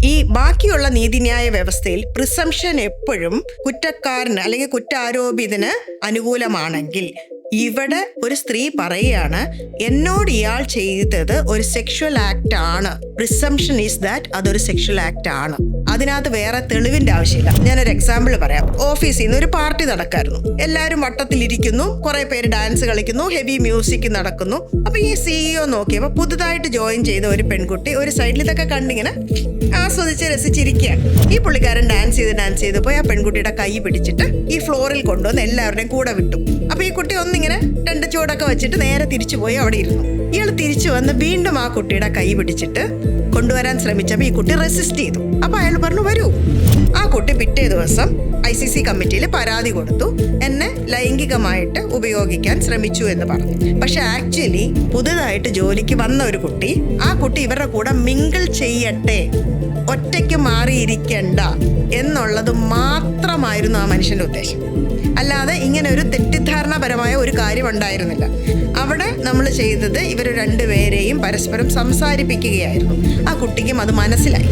ഈ ബാക്കിയുള്ള നീതിന്യായ വ്യവസ്ഥയിൽ പ്രിസംഷൻ എപ്പോഴും കുറ്റക്കാരന് അല്ലെങ്കിൽ കുറ്റാരോപിതന് അനുകൂലമാണെങ്കിൽ, ഇവിടെ ഒരു സ്ത്രീ പറയുകയാണ് എന്നോട് ഇയാൾ ചെയ്തത് ഒരു സെക്ഷൽ ആക്ട് ആണ്. പ്രിസംഷൻ ഈസ് ദാറ്റ് അതൊരു സെക്ഷൽ ആക്ട് ആണ്. അതിനകത്ത് വേറെ തെളിവിന്റെ ആവശ്യമില്ല. ഞാനൊരു എക്സാമ്പിൾ പറയാം. ഓഫീസിൽ നിന്ന് ഒരു പാർട്ടി നടക്കായിരുന്നു. എല്ലാവരും വട്ടത്തിലിരിക്കുന്നു, കുറെ പേര് ഡാൻസ് കളിക്കുന്നു, ഹെവി മ്യൂസിക് നടക്കുന്നു. അപ്പൊ ഈ CEO നോക്കിയപ്പോ പുതുതായിട്ട് ജോയിൻ ചെയ്ത ഒരു പെൺകുട്ടി ഒരു സൈഡിൽ ഇതൊക്കെ കണ്ടിങ്ങനെ ആസ്വദിച്ച് രസിച്ചിരിക്കുകയാണ്. ഈ പുള്ളിക്കാരൻ ഡാൻസ് ചെയ്ത് പോയി ആ പെൺകുട്ടിയുടെ കൈ പിടിച്ചിട്ട് ഈ ഫ്ലോറിൽ കൊണ്ടുവന്ന് എല്ലാവരുടെയും കൂടെ വിട്ടു. അപ്പൊ ഈ കുട്ടി ഒന്നിങ്ങനെ 2 ചുവടൊക്കെ വെച്ചിട്ട് നേരെ തിരിച്ചു പോയി അവിടെ ഇരുന്നു. ഇയാൾ തിരിച്ചു വന്ന് വീണ്ടും ആ കുട്ടിയുടെ കൈ പിടിച്ചിട്ട് കൊണ്ടുവരാൻ ശ്രമിച്ചപ്പോൾ ഈ കുട്ടി റെസിസ്റ്റ് ചെയ്തു. അപ്പൊ അയാൾ പറഞ്ഞു വരൂ. ആ കുട്ടി പിറ്റേ ദിവസം ICC കമ്മിറ്റിയിൽ പരാതി കൊടുത്തു, എന്നെ ലൈംഗികമായിട്ട് ഉപയോഗിക്കാൻ ശ്രമിച്ചു എന്ന് പറഞ്ഞു. പക്ഷെ ആക്ച്വലി പുതുതായിട്ട് ജോലിക്ക് വന്ന ഒരു കുട്ടി, ആ കുട്ടി ഇവരുടെ കൂടെ മിങ്കിൾ ചെയ്യട്ടെ, ഒറ്റയ്ക്ക് മാറിയിരിക്കണ്ട എന്നുള്ളത് മാത്രമായിരുന്നു ആ മനുഷ്യന്റെ ഉദ്ദേശം. അല്ലാതെ ഇങ്ങനെ ഒരു തെറ്റിദ്ധാരണപരമായ ഒരു കാര്യം ഉണ്ടായിരുന്നില്ല. അവിടെ നമ്മൾ ചെയ്തത് ഇവർ രണ്ടുപേരെയും പരസ്പരം സംസാരിപ്പിക്കുകയായിരുന്നു. ആ കുട്ടിക്കും അത് മനസ്സിലായി.